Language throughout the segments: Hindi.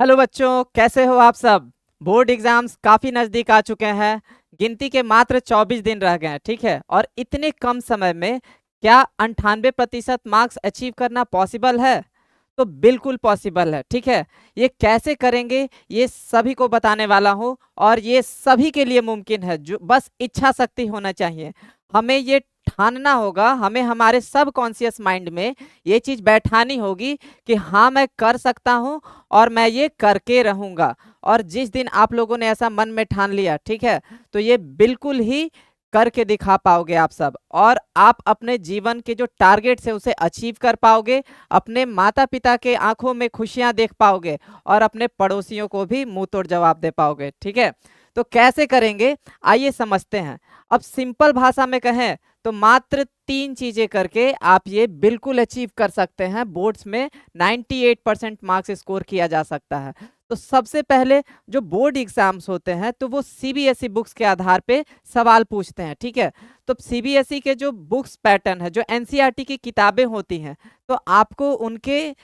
हेलो बच्चों, कैसे हो आप सब। बोर्ड एग्जाम्स काफी नजदीक आ चुके हैं। गिनती के मात्र 24 दिन रह गए हैं, ठीक है। और इतने कम समय में क्या 98% मार्क्स अचीव करना पॉसिबल है? तो बिल्कुल पॉसिबल है, ठीक है। ये कैसे करेंगे ये सभी को बताने वाला हूँ, और ये सभी के लिए मुमकिन है, जो बस इच्छा शक्ति होना चाहिए। हमें ये ठानना होगा, हमें हमारे सब कॉन्शियस माइंड में ये चीज बैठानी होगी कि हाँ मैं कर सकता हूँ और मैं ये करके रहूंगा। और जिस दिन आप लोगों ने ऐसा मन में ठान लिया, ठीक है, तो ये बिल्कुल ही करके दिखा पाओगे आप सब, और आप अपने जीवन के जो टारगेट्स है उसे अचीव कर पाओगे। अपने माता पिता के आंखों में खुशियां देख पाओगे और अपने पड़ोसियों को भी मुंह तोड़ जवाब दे पाओगे, ठीक है। तो कैसे करेंगे, आइए समझते हैं। अब सिंपल भाषा में कहें तो मात्र 3 चीजें करके आप ये बिल्कुल अचीव कर सकते हैं। बोर्ड्स में 98% मार्क्स स्कोर किया जा सकता है। तो सबसे पहले जो बोर्ड एग्जाम्स होते हैं तो वो सीबीएसई बुक्स के आधार पे सवाल पूछते हैं, ठीक है। तो सीबीएसई के जो बुक्स पैटर्न है, जो एनसीईआरटी की किताबें होती हैं, तो आपको उनके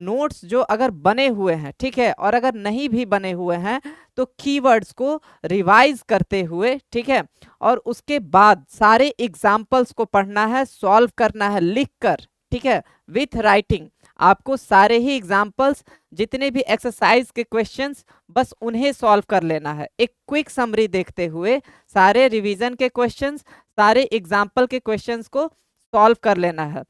नोट्स जो अगर बने हुए हैं, ठीक है, और अगर नहीं भी बने हुए हैं तो कीवर्ड्स को रिवाइज करते हुए, ठीक है, और उसके बाद सारे एग्जाम्पल्स को पढ़ना है, सॉल्व करना है लिखकर, ठीक है, विथ राइटिंग। आपको सारे ही एग्जाम्पल्स, जितने भी एक्सरसाइज के क्वेश्चंस, बस उन्हें सॉल्व कर लेना है, एक क्विक समरी देखते हुए सारे रिवीजन के क्वेश्चंस, सारे एग्जाम्पल के क्वेश्चंस को सॉल्व कर लेना है।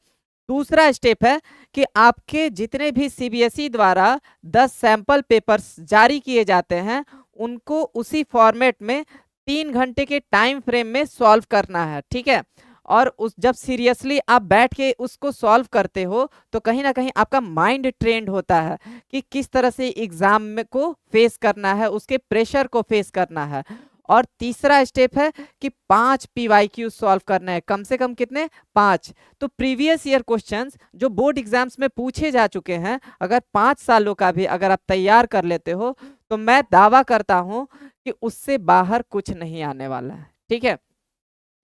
दूसरा स्टेप है कि आपके जितने भी सीबीएसई द्वारा 10 सैंपल पेपर्स जारी किए जाते हैं उनको उसी फॉर्मेट में 3 घंटे के टाइम फ्रेम में सॉल्व करना है, ठीक है। और उस जब सीरियसली आप बैठ के उसको सॉल्व करते हो तो कहीं ना कहीं आपका माइंड ट्रेंड होता है कि किस तरह से एग्जाम में को फेस करना है, उसके प्रेशर को फेस करना है। और तीसरा स्टेप है कि 5 पीवाईक्यू सॉल्व करना है, कम से कम कितने, 5। तो प्रीवियस ईयर क्वेश्चंस जो बोर्ड एग्जाम्स में पूछे जा चुके हैं, अगर 5 सालों का भी अगर आप तैयार कर लेते हो तो मैं दावा करता हूं कि उससे बाहर कुछ नहीं आने वाला है, ठीक है।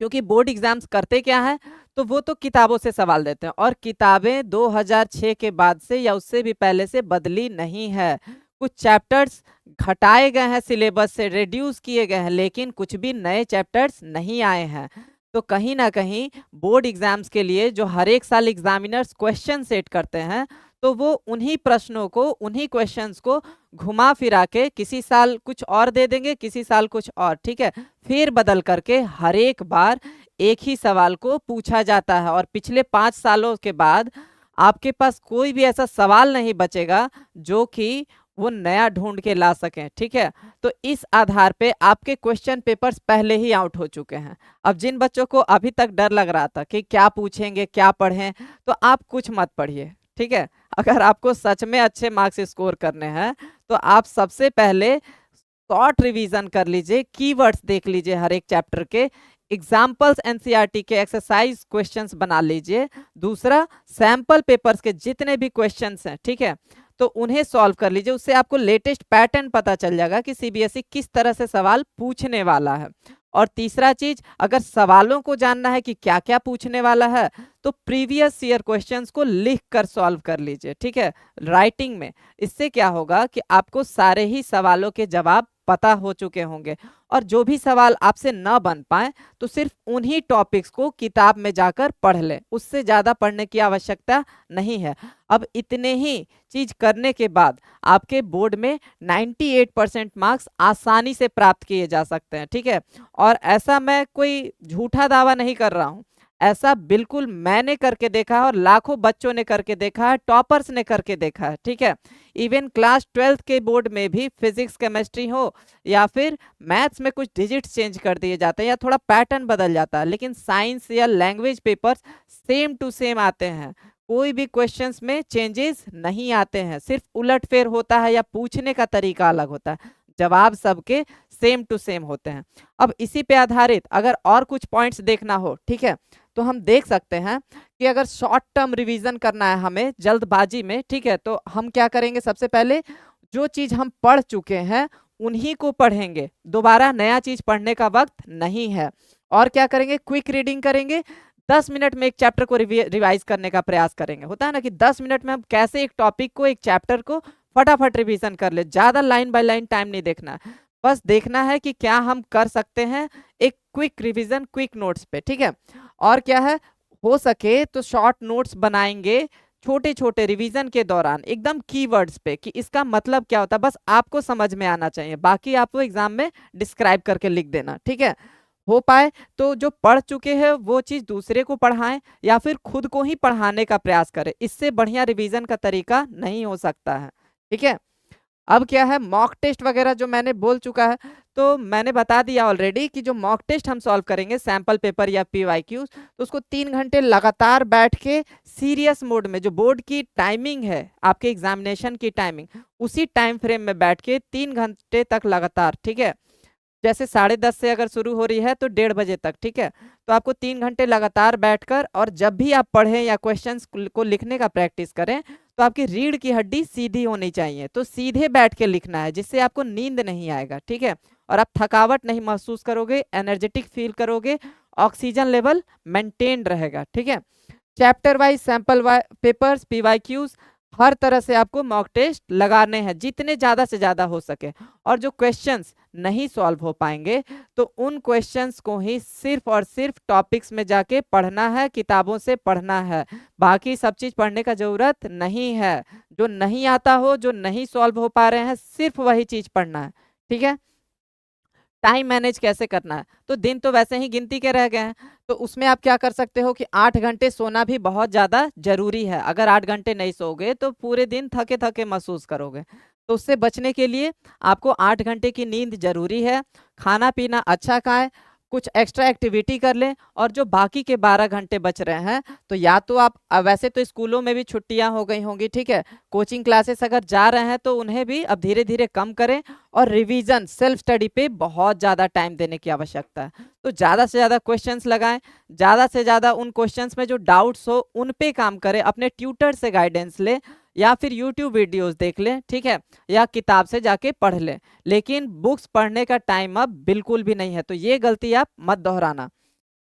क्योंकि बोर्ड एग्जाम्स करते क्या है, तो वो तो किताबों से सवाल देते हैं, और किताबें 2006 के बाद से या उससे भी पहले से बदली नहीं है। कुछ चैप्टर्स घटाए गए हैं, सिलेबस से रिड्यूस किए गए हैं, लेकिन कुछ भी नए चैप्टर्स नहीं आए हैं। तो कहीं ना कहीं बोर्ड एग्जाम्स के लिए जो हर एक साल एग्जामिनर्स क्वेश्चन सेट करते हैं, तो वो उन्हीं प्रश्नों को, उन्हीं क्वेश्चंस को घुमा फिरा के किसी साल कुछ और दे देंगे, किसी साल कुछ और, ठीक है। फिर बदल करके हर एक बार एक ही सवाल को पूछा जाता है, और पिछले 5 सालों के बाद आपके पास कोई भी ऐसा सवाल नहीं बचेगा जो कि वो नया ढूंढ के ला सकें, ठीक है। तो इस आधार पे आपके क्वेश्चन पेपर्स पहले ही आउट हो चुके हैं। अब जिन बच्चों को अभी तक डर लग रहा था कि क्या पूछेंगे, क्या पढ़ें, तो आप कुछ मत पढ़िए, ठीक है। अगर आपको सच में अच्छे मार्क्स स्कोर करने हैं तो आप सबसे पहले शॉर्ट रिवीजन कर लीजिए, कीवर्ड्स देख लीजिए हर एक चैप्टर के, एग्जाम्पल्स एनसीईआरटी के एक्सरसाइज क्वेश्चंस बना लीजिए। दूसरा, सैंपल पेपर्स के जितने भी क्वेश्चंस हैं, ठीक है, तो उन्हें सॉल्व कर लीजिए। उससे आपको लेटेस्ट पैटर्न पता चल जाएगा कि सीबीएसई किस तरह से सवाल पूछने वाला है। और तीसरा चीज, अगर सवालों को जानना है कि क्या क्या पूछने वाला है, तो प्रीवियस ईयर क्वेश्चंस को लिख कर सॉल्व कर लीजिए, ठीक है, राइटिंग में। इससे क्या होगा कि आपको सारे ही सवालों के जवाब पता हो चुके होंगे, और जो भी सवाल आपसे न बन पाए तो सिर्फ उन्हीं टॉपिक्स को किताब में जाकर पढ़ ले, उससे ज्यादा पढ़ने की आवश्यकता नहीं है। अब इतने ही चीज करने के बाद आपके बोर्ड में 98% मार्क्स आसानी से प्राप्त किए जा सकते हैं, ठीक है। और ऐसा मैं कोई झूठा दावा नहीं कर रहा हूं, ऐसा बिल्कुल मैंने करके देखा है, और लाखों बच्चों ने करके देखा है, टॉपर्स ने करके देखा है, ठीक है। इवन क्लास 12th के बोर्ड में भी फिजिक्स केमिस्ट्री हो या फिर मैथ्स में कुछ डिजिट्स चेंज कर दिए जाते हैं या थोड़ा पैटर्न बदल जाता है, लेकिन साइंस या language papers same to same आते हैं। कोई भी क्वेश्चंस में चेंजेस नहीं आते हैं, सिर्फ उलटफेर होता है या पूछने का तरीका अलग होता है, जवाब सबके सेम टू सेम होते हैं। अब इसी पे आधारित अगर और कुछ पॉइंट्स देखना हो, ठीक है, तो हम देख सकते हैं कि अगर शॉर्ट टर्म रिवीजन करना है हमें जल्दबाजी में, ठीक है, तो हम क्या करेंगे, सबसे पहले जो चीज हम पढ़ चुके हैं उन्हीं को पढ़ेंगे, दोबारा नया चीज पढ़ने का वक्त नहीं है। और क्या करेंगे, क्विक रीडिंग करेंगे, 10 मिनट में एक चैप्टर को रिवाइज करने का प्रयास करेंगे। होता है ना कि 10 मिनट में हम कैसे एक टॉपिक को, एक चैप्टर को फटाफट रिवीजन कर ले, ज्यादा लाइन बाय लाइन टाइम नहीं देखना है, बस देखना है कि क्या हम कर सकते हैं एक क्विक रिवीजन क्विक नोट्स पे, ठीक है। और क्या है, हो सके तो शॉर्ट नोट्स बनाएंगे छोटे छोटे रिवीजन के दौरान एकदम कीवर्ड्स पे कि इसका मतलब क्या होता है, बस आपको समझ में आना चाहिए, बाकी आपको एग्जाम में डिस्क्राइब करके लिख देना, ठीक है। हो पाए तो जो पढ़ चुके हैं वो चीज दूसरे को पढ़ाएं या फिर खुद को ही पढ़ाने का प्रयास करें, इससे बढ़िया रिवीजन का तरीका नहीं हो सकता है, ठीक है। अब क्या है, मॉक टेस्ट वगैरह जो मैंने बोल चुका है, तो मैंने बता दिया ऑलरेडी कि जो मॉक टेस्ट हम सॉल्व करेंगे सैंपल पेपर या पीवाईक्यूज, तो उसको 3 घंटे लगातार बैठ के सीरियस मोड में, जो बोर्ड की टाइमिंग है आपके एग्जामिनेशन की टाइमिंग, उसी टाइम फ्रेम में बैठ के 3 घंटे तक लगातार, ठीक है। जैसे 10:30 से अगर शुरू हो रही है तो 1:30 बजे तक, ठीक है। तो आपको 3 घंटे लगातार बैठकर, और जब भी आप पढ़ें या क्वेश्चंस को लिखने का प्रैक्टिस करें, तो आपकी रीढ़ की हड्डी सीधी होनी चाहिए, तो सीधे बैठ के लिखना है, जिससे आपको नींद नहीं आएगा, ठीक है। और आप थकावट नहीं महसूस करोगे, एनर्जेटिक फील करोगे, ऑक्सीजन लेवल मेंटेन रहेगा, ठीक है। Chapter wise sample papers PYQs हर तरह से आपको मॉक टेस्ट लगाने हैं, जितने ज़्यादा से ज़्यादा हो सके। और जो क्वेश्चंस नहीं सॉल्व हो पाएंगे तो उन क्वेश्चंस को ही सिर्फ और सिर्फ टॉपिक्स में जाके पढ़ना है, किताबों से पढ़ना है, बाकी सब चीज़ पढ़ने का ज़रूरत नहीं है। जो नहीं आता हो, जो नहीं सॉल्व हो पा रहे हैं, सिर्फ वही चीज़ पढ़ना है, ठीक है। टाइम मैनेज कैसे करना है, तो दिन तो वैसे ही गिनती के रह गए हैं, तो उसमें आप क्या कर सकते हो कि 8 घंटे सोना भी बहुत ज़्यादा जरूरी है। अगर 8 घंटे नहीं सोओगे तो पूरे दिन थके थके महसूस करोगे, तो उससे बचने के लिए आपको 8 घंटे की नींद जरूरी है। खाना पीना अच्छा खाएं, कुछ एक्स्ट्रा एक्टिविटी कर लें, और जो बाकी के 12 घंटे बच रहे हैं, तो या तो आप वैसे तो स्कूलों में भी छुट्टियां हो गई होंगी, ठीक है, कोचिंग क्लासेस अगर जा रहे हैं तो उन्हें भी अब धीरे धीरे कम करें, और रिवीजन सेल्फ स्टडी पे बहुत ज़्यादा टाइम देने की आवश्यकता है। तो ज़्यादा से ज़्यादा क्वेश्चंस लगाएं, ज़्यादा से ज़्यादा उन क्वेश्चंस में जो डाउट्स हो उन पे काम करें, अपने ट्यूटर से गाइडेंस लें, या फिर यूट्यूब वीडियोस देख लें, ठीक है, या किताब से जाके पढ़ लें। लेकिन बुक्स पढ़ने का टाइम अब बिल्कुल भी नहीं है, तो ये गलती आप मत दोहराना।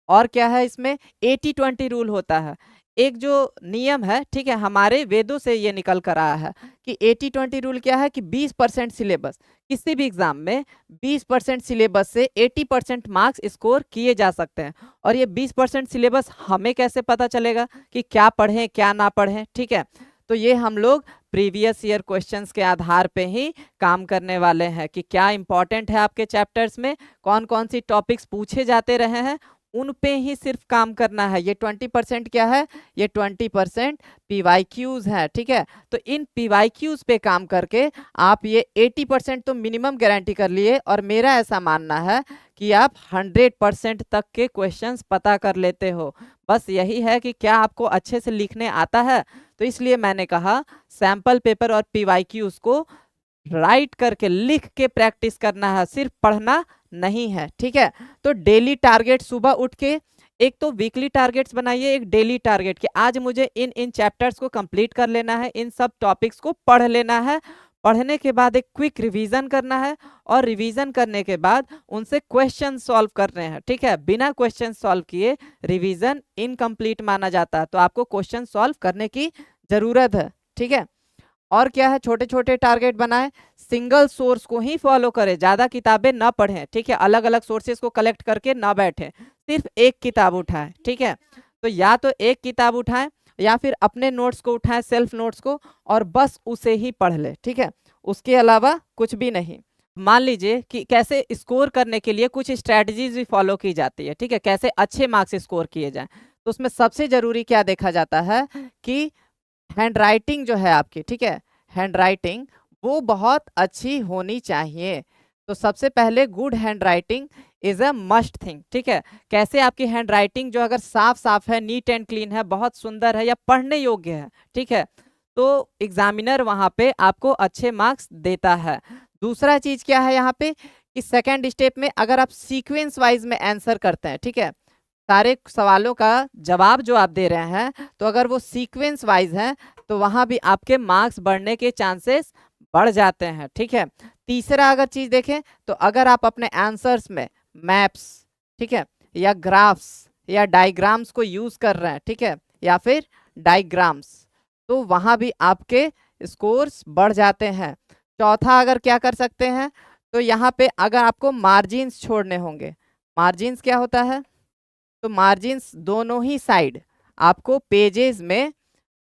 और क्या है, इसमें 80-20 रूल होता है, एक जो नियम है, ठीक है, हमारे वेदों से ये निकल कर आया है कि 80-20 रूल क्या है कि 20% सिलेबस, किसी भी एग्जाम में 20% सिलेबस से 80% मार्क्स स्कोर किए जा सकते हैं। और ये 20% सिलेबस हमें कैसे पता चलेगा कि क्या पढ़ें क्या ना पढ़ें, ठीक है। तो ये हम लोग प्रीवियस ईयर क्वेश्चंस के आधार पे ही काम करने वाले हैं कि क्या इंपॉर्टेंट है आपके चैप्टर्स में, कौन कौन सी टॉपिक्स पूछे जाते रहे हैं, उन पे ही सिर्फ काम करना है। ये 20% क्या है, ये 20% पीवाईक्यूज है, ठीक है। तो इन पीवाईक्यूज पे काम करके आप ये 80% तो मिनिमम गारंटी कर लिए, और मेरा ऐसा मानना है कि आप 100% तक के क्वेश्चंस पता कर लेते हो। बस यही है कि क्या आपको अच्छे से लिखने आता है, तो इसलिए मैंने कहा सैंपल पेपर और पीवाईक्यूज को राइट करके लिख के प्रैक्टिस करना है, सिर्फ पढ़ना नहीं है, ठीक है। तो डेली टारगेट, सुबह उठ के एक तो वीकली टारगेट्स बनाइए, एक डेली टारगेट कि आज मुझे इन इन चैप्टर्स को कंप्लीट कर लेना है, इन सब टॉपिक्स को पढ़ लेना है। पढ़ने के बाद एक क्विक रिवीजन करना है, और रिवीजन करने के बाद उनसे क्वेश्चन सॉल्व करने हैं, ठीक है। बिना क्वेश्चन सॉल्व किए रिवीजन इनकम्प्लीट माना जाता है, तो आपको क्वेश्चन सॉल्व करने की जरूरत है, ठीक है। और क्या है, छोटे छोटे टारगेट बनाएं, सिंगल सोर्स को ही फॉलो करें, ज्यादा किताबें ना पढ़ें, ठीक है, अलग अलग सोर्सेज को कलेक्ट करके ना बैठें, सिर्फ एक किताब उठाएं, ठीक है। तो या तो एक किताब उठाएं या फिर अपने नोट्स को उठाएं, सेल्फ नोट्स को, और बस उसे ही पढ़ ले, ठीक है, उसके अलावा कुछ भी नहीं। मान लीजिए कि कैसे स्कोर करने के लिए कुछ स्ट्रेटजीज भी फॉलो की जाती है, ठीक है, कैसे अच्छे मार्क्स स्कोर किए जाएं, तो उसमें सबसे जरूरी क्या देखा जाता है कि हैंड राइटिंग जो है आपकी, ठीक है, हैंड राइटिंग वो बहुत अच्छी होनी चाहिए। तो सबसे पहले good hand writing is a must thing, ठीक है। कैसे आपकी हैंड राइटिंग जो अगर साफ साफ है, नीट एंड क्लीन है, बहुत सुंदर है, या पढ़ने योग्य है, ठीक है, तो एग्जामिनर वहां पे आपको अच्छे मार्क्स देता है। दूसरा चीज क्या है यहाँ पे कि सेकेंड स्टेप में अगर आप सीक्वेंस वाइज में आंसर करते हैं, ठीक है, सारे सवालों का जवाब जो आप दे रहे हैं, तो अगर वो सीक्वेंस वाइज है तो वहां भी आपके मार्क्स बढ़ने के चांसेस बढ़ जाते हैं, ठीक है। तीसरा अगर चीज देखें तो अगर आप अपने आंसर्स में मैप्स, ठीक है, या ग्राफ्स या डायग्राम्स को यूज कर रहे हैं, ठीक है, या फिर डायग्राम्स, तो वहां भी आपके स्कोर्स बढ़ जाते हैं। चौथा अगर क्या कर सकते हैं, तो यहाँ पे अगर आपको मार्जिन्स छोड़ने होंगे, मार्जिन्स क्या होता है, तो मार्जिन्स दोनों ही साइड आपको पेजेस में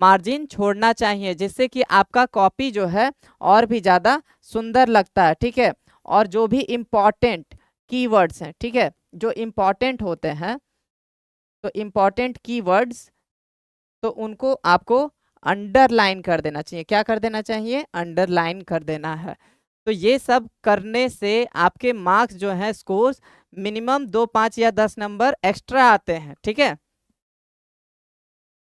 मार्जिन छोड़ना चाहिए, जिससे कि आपका कॉपी जो है और भी ज़्यादा सुंदर लगता है। ठीक है, और जो भी इम्पॉर्टेंट कीवर्ड्स हैं, ठीक है, जो इम्पॉर्टेंट होते हैं, तो इम्पॉर्टेंट कीवर्ड्स तो उनको आपको अंडरलाइन कर देना चाहिए। क्या कर देना चाहिए, अंडरलाइन कर देना है। तो ये सब करने से आपके मार्क्स जो हैं, स्कोर्स मिनिमम 2, 5 या 10 नंबर एक्स्ट्रा आते हैं। ठीक है,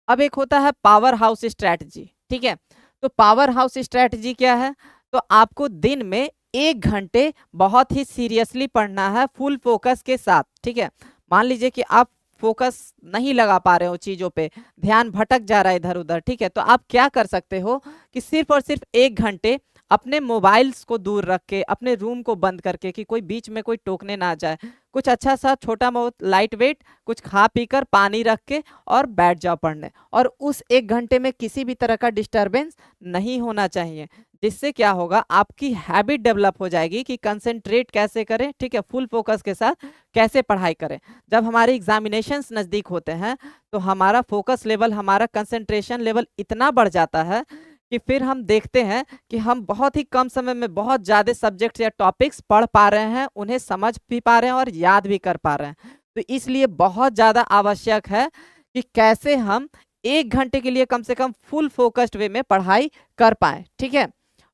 अब एक होता है पावर हाउस स्ट्रैटेजी। ठीक है, तो पावर हाउस स्ट्रैटेजी क्या है, तो आपको दिन में 1 घंटे बहुत ही सीरियसली पढ़ना है, फुल फोकस के साथ। ठीक है, मान लीजिए कि आप फोकस नहीं लगा पा रहे हो चीजों पे, ध्यान भटक जा रहा है इधर उधर। ठीक है, तो आप क्या कर सकते हो कि सिर्फ और सिर्फ 1 घंटे अपने मोबाइल्स को दूर रख के, अपने रूम को बंद करके, कि कोई बीच में कोई टोकने ना जाए, कुछ अच्छा सा छोटा बहुत लाइट वेट कुछ खा पीकर पानी रख के और बैठ जाओ पढ़ने। और उस 1 घंटे में किसी भी तरह का डिस्टरबेंस नहीं होना चाहिए, जिससे क्या होगा, आपकी हैबिट डेवलप हो जाएगी कि कंसंट्रेट कैसे करें। ठीक है, फुल फोकस के साथ कैसे पढ़ाई करें। जब हमारे एग्जामिनेशंस नज़दीक होते हैं तो हमारा फोकस लेवल, हमारा कंसंट्रेशन लेवल इतना बढ़ जाता है कि फिर हम देखते हैं कि हम बहुत ही कम समय में बहुत ज़्यादा सब्जेक्ट्स या टॉपिक्स पढ़ पा रहे हैं, उन्हें समझ भी पा रहे हैं और याद भी कर पा रहे हैं। तो इसलिए बहुत ज़्यादा आवश्यक है कि कैसे हम 1 घंटे के लिए कम से कम फुल फोकस्ड वे में पढ़ाई कर पाएं। ठीक है,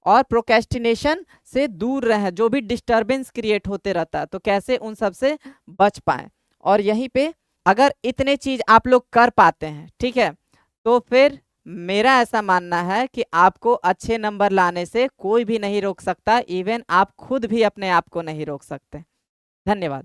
और प्रोक्रेस्टिनेशन से दूर रहें, जो भी डिस्टरबेंस क्रिएट होते रहता है तो कैसे उन सब से बच पाएं। और यहीं पे अगर इतने चीज आप लोग कर पाते हैं, ठीक है, तो फिर मेरा ऐसा मानना है कि आपको अच्छे नंबर लाने से कोई भी नहीं रोक सकता, इवन आप खुद भी अपने आप को नहीं रोक सकते। धन्यवाद।